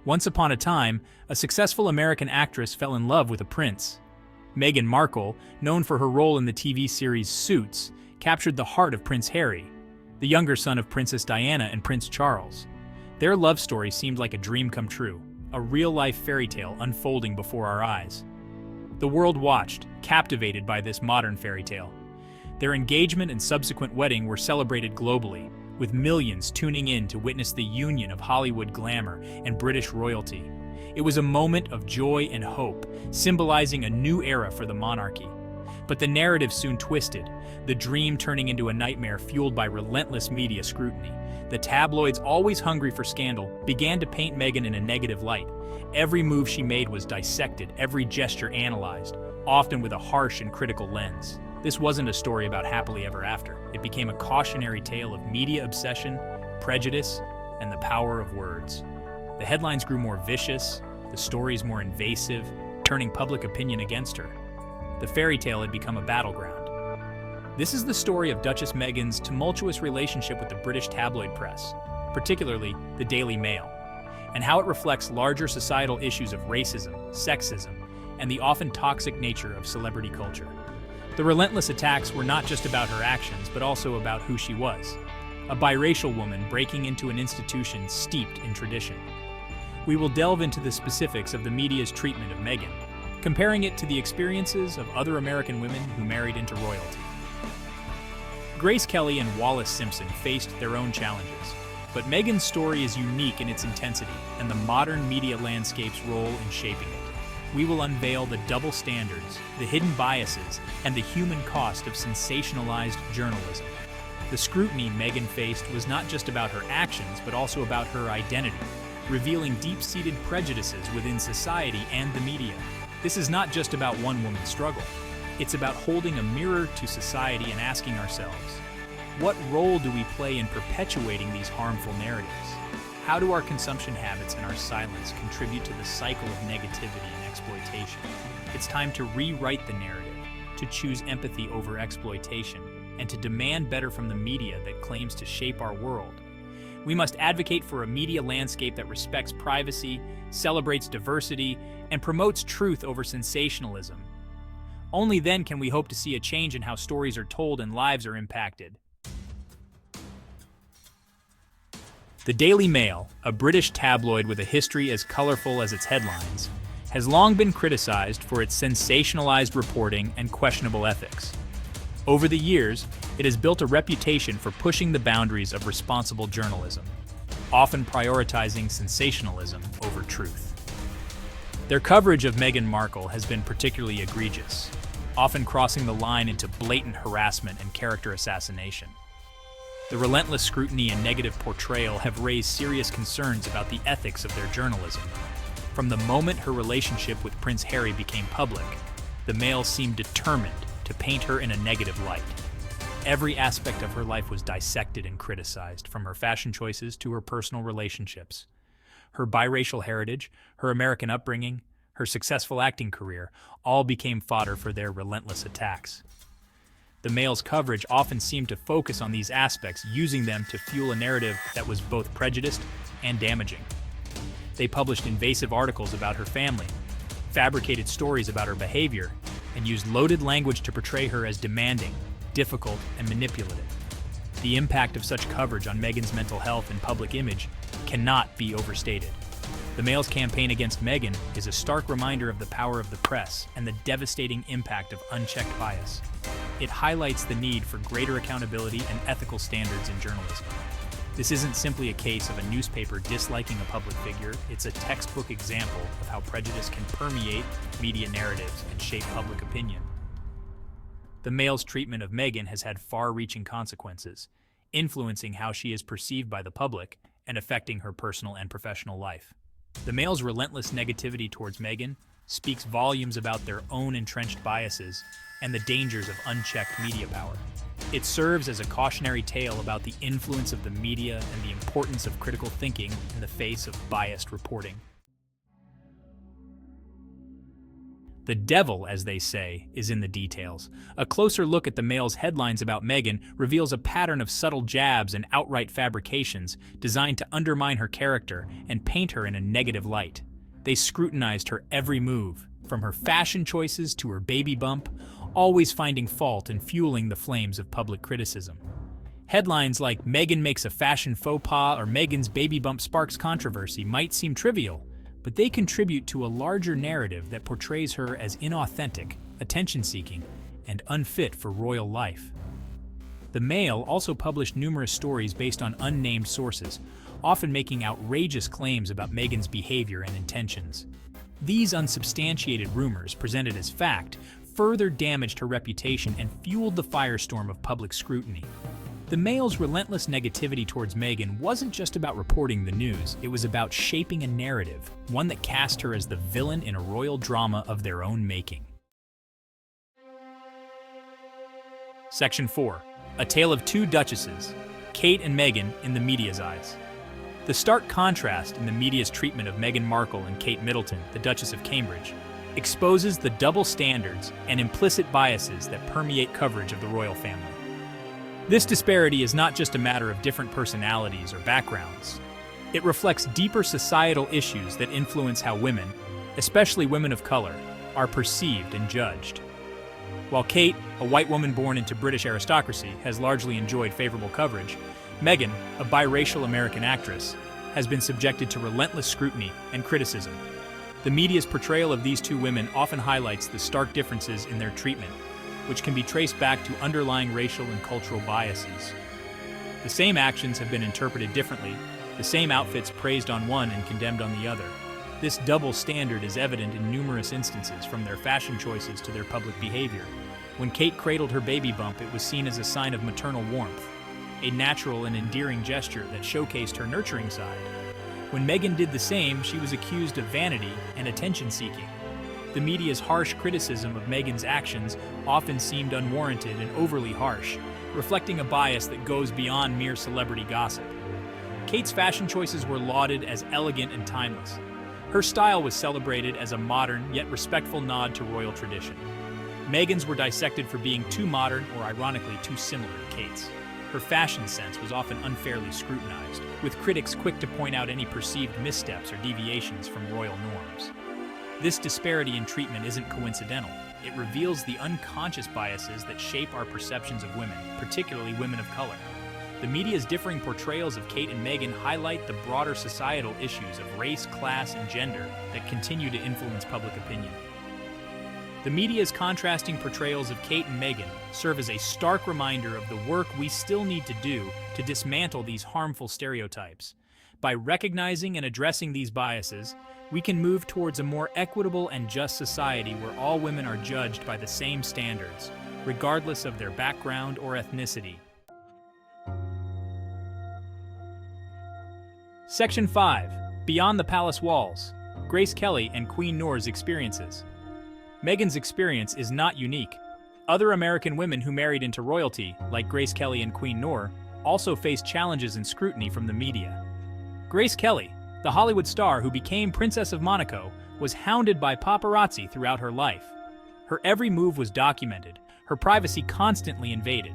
Once upon a time, a successful American actress fell in love with a prince. Meghan Markle, known for her role in the TV series Suits, captured the heart of Prince Harry, the younger son of Princess Diana and Prince Charles. Their love story seemed like a dream come true, a real-life fairy tale unfolding before our eyes. The world watched, captivated by this modern fairy tale. Their engagement and subsequent wedding were celebrated globally, with millions tuning in to witness the union of Hollywood glamour and British royalty. It was a moment of joy and hope, symbolizing a new era for the monarchy. But the narrative soon twisted, the dream turning into a nightmare fueled by relentless media scrutiny. The tabloids, always hungry for scandal, began to paint Meghan in a negative light. Every move she made was dissected, every gesture analyzed, often with a harsh and critical lens. This wasn't a story about happily ever after. It became a cautionary tale of media obsession, prejudice, and the power of words. The headlines grew more vicious, the stories more invasive, turning public opinion against her. The fairy tale had become a battleground. This is the story of Duchess Meghan's tumultuous relationship with the British tabloid press, particularly the Daily Mail, and how it reflects larger societal issues of racism, sexism, and the often toxic nature of celebrity culture. The relentless attacks were not just about her actions, but also about who she was, a biracial woman breaking into an institution steeped in tradition. We will delve into the specifics of the media's treatment of Meghan, comparing it to the experiences of other American women who married into royalty. Grace Kelly and Wallis Simpson faced their own challenges, but Meghan's story is unique in its intensity and the modern media landscape's role in shaping it. We will unveil the double standards, the hidden biases, and the human cost of sensationalized journalism. The scrutiny Meghan faced was not just about her actions, but also about her identity, revealing deep-seated prejudices within society and the media. This is not just about one woman's struggle. It's about holding a mirror to society and asking ourselves, what role do we play in perpetuating these harmful narratives? How do our consumption habits and our silence contribute to the cycle of negativity and exploitation? It's time to rewrite the narrative, to choose empathy over exploitation, and to demand better from the media that claims to shape our world. We must advocate for a media landscape that respects privacy, celebrates diversity, and promotes truth over sensationalism. Only then can we hope to see a change in how stories are told and lives are impacted. The Daily Mail, a British tabloid with a history as colorful as its headlines, has long been criticized for its sensationalized reporting and questionable ethics. Over the years, it has built a reputation for pushing the boundaries of responsible journalism, often prioritizing sensationalism over truth. Their coverage of Meghan Markle has been particularly egregious, often crossing the line into blatant harassment and character assassination. The relentless scrutiny and negative portrayal have raised serious concerns about the ethics of their journalism. From the moment her relationship with Prince Harry became public, the Mail seemed determined to paint her in a negative light. Every aspect of her life was dissected and criticized, from her fashion choices to her personal relationships. Her biracial heritage, her American upbringing, her successful acting career, all became fodder for their relentless attacks. The Mail's coverage often seemed to focus on these aspects, using them to fuel a narrative that was both prejudiced and damaging. They published invasive articles about her family, fabricated stories about her behavior, and used loaded language to portray her as demanding, difficult, and manipulative. The impact of such coverage on Meghan's mental health and public image cannot be overstated. The Mail's campaign against Meghan is a stark reminder of the power of the press and the devastating impact of unchecked bias. It highlights the need for greater accountability and ethical standards in journalism. This isn't simply a case of a newspaper disliking a public figure, it's a textbook example of how prejudice can permeate media narratives and shape public opinion. The Mail's treatment of Meghan has had far-reaching consequences, influencing how she is perceived by the public and affecting her personal and professional life. The Mail's relentless negativity towards Meghan speaks volumes about their own entrenched biases and the dangers of unchecked media power. It serves as a cautionary tale about the influence of the media and the importance of critical thinking in the face of biased reporting. The devil, as they say, is in the details. A closer look at the Mail's headlines about Meghan reveals a pattern of subtle jabs and outright fabrications designed to undermine her character and paint her in a negative light. They scrutinized her every move, from her fashion choices to her baby bump, always finding fault and fueling the flames of public criticism. Headlines like "Meghan makes a fashion faux pas" or "Meghan's baby bump sparks controversy" might seem trivial, but they contribute to a larger narrative that portrays her as inauthentic, attention-seeking, and unfit for royal life. The Mail also published numerous stories based on unnamed sources, often making outrageous claims about Meghan's behavior and intentions. These unsubstantiated rumors, presented as fact, further damaged her reputation and fueled the firestorm of public scrutiny. The Mail's relentless negativity towards Meghan wasn't just about reporting the news, it was about shaping a narrative, one that cast her as the villain in a royal drama of their own making. Section 4. A Tale of Two Duchesses, Kate and Meghan in the media's eyes. The stark contrast in the media's treatment of Meghan Markle and Kate Middleton, the Duchess of Cambridge, exposes the double standards and implicit biases that permeate coverage of the royal family. This disparity is not just a matter of different personalities or backgrounds. It reflects deeper societal issues that influence how women, especially women of color, are perceived and judged. While Kate, a white woman born into British aristocracy, has largely enjoyed favorable coverage, Meghan, a biracial American actress, has been subjected to relentless scrutiny and criticism. The media's portrayal of these two women often highlights the stark differences in their treatment, which can be traced back to underlying racial and cultural biases. The same actions have been interpreted differently, the same outfits praised on one and condemned on the other. This double standard is evident in numerous instances, from their fashion choices to their public behavior. When Kate cradled her baby bump, it was seen as a sign of maternal warmth, a natural and endearing gesture that showcased her nurturing side. When Meghan did the same, she was accused of vanity and attention-seeking. The media's harsh criticism of Meghan's actions often seemed unwarranted and overly harsh, reflecting a bias that goes beyond mere celebrity gossip. Kate's fashion choices were lauded as elegant and timeless. Her style was celebrated as a modern yet respectful nod to royal tradition. Meghan's were dissected for being too modern or ironically too similar to Kate's. Her fashion sense was often unfairly scrutinized, with critics quick to point out any perceived missteps or deviations from royal norms. This disparity in treatment isn't coincidental. It reveals the unconscious biases that shape our perceptions of women, particularly women of color. The media's differing portrayals of Kate and Meghan highlight the broader societal issues of race, class, and gender that continue to influence public opinion. The media's contrasting portrayals of Kate and Meghan serve as a stark reminder of the work we still need to do to dismantle these harmful stereotypes. By recognizing and addressing these biases, we can move towards a more equitable and just society where all women are judged by the same standards, regardless of their background or ethnicity. Section 5. Beyond the Palace Walls, Grace Kelly and Queen Noor's experiences. Meghan's experience is not unique. Other American women who married into royalty, like Grace Kelly and Queen Noor, also faced challenges and scrutiny from the media. Grace Kelly, the Hollywood star who became Princess of Monaco, was hounded by paparazzi throughout her life. Her every move was documented, her privacy constantly invaded.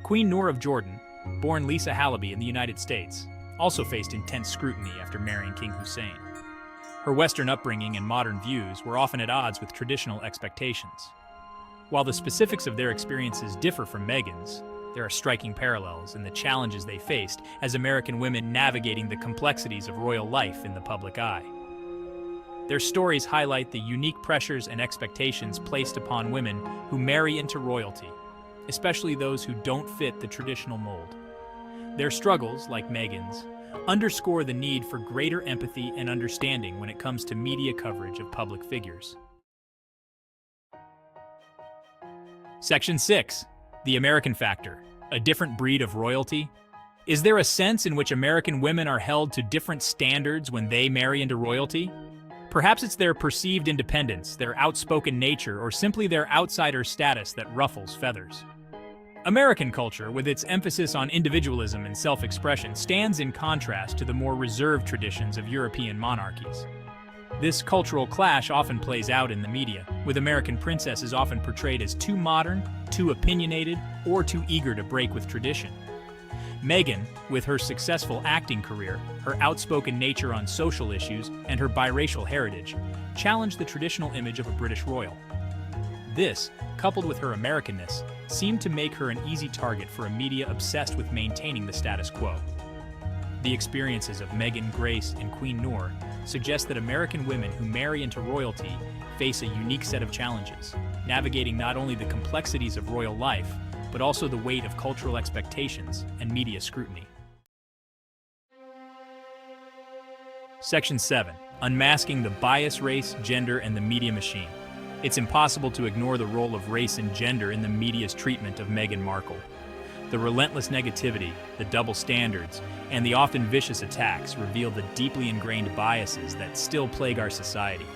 Queen Noor of Jordan, born Lisa Halaby in the United States, also faced intense scrutiny after marrying King Hussein. Her Western upbringing and modern views were often at odds with traditional expectations. While the specifics of their experiences differ from Meghan's, there are striking parallels in the challenges they faced as American women navigating the complexities of royal life in the public eye. Their stories highlight the unique pressures and expectations placed upon women who marry into royalty, especially those who don't fit the traditional mold. Their struggles, like Meghan's, underscore the need for greater empathy and understanding when it comes to media coverage of public figures. Section 6. The American Factor, a different breed of royalty. Is there a sense in which American women are held to different standards when they marry into royalty? Perhaps it's their perceived independence, their outspoken nature, or simply their outsider status that ruffles feathers. American culture, with its emphasis on individualism and self-expression, stands in contrast to the more reserved traditions of European monarchies. This cultural clash often plays out in the media, with American princesses often portrayed as too modern, too opinionated, or too eager to break with tradition. Meghan, with her successful acting career, her outspoken nature on social issues, and her biracial heritage, challenged the traditional image of a British royal. This, coupled with her Americanness, seemed to make her an easy target for a media obsessed with maintaining the status quo. The experiences of Meghan, Grace, and Queen Noor suggest that American women who marry into royalty face a unique set of challenges, navigating not only the complexities of royal life, but also the weight of cultural expectations and media scrutiny. Section 7. Unmasking the bias, race, gender, and the media machine. It's impossible to ignore the role of race and gender in the media's treatment of Meghan Markle. The relentless negativity, the double standards, and the often vicious attacks reveal the deeply ingrained biases that still plague our society.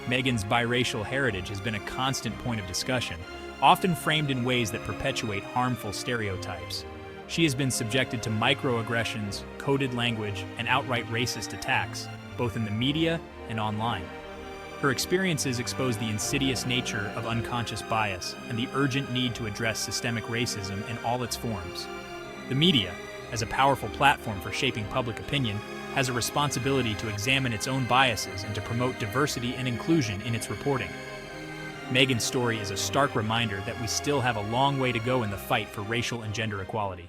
Meghan's biracial heritage has been a constant point of discussion, often framed in ways that perpetuate harmful stereotypes. She has been subjected to microaggressions, coded language, and outright racist attacks, both in the media and online. Her experiences expose the insidious nature of unconscious bias and the urgent need to address systemic racism in all its forms. The media, as a powerful platform for shaping public opinion, has a responsibility to examine its own biases and to promote diversity and inclusion in its reporting. Meghan's story is a stark reminder that we still have a long way to go in the fight for racial and gender equality.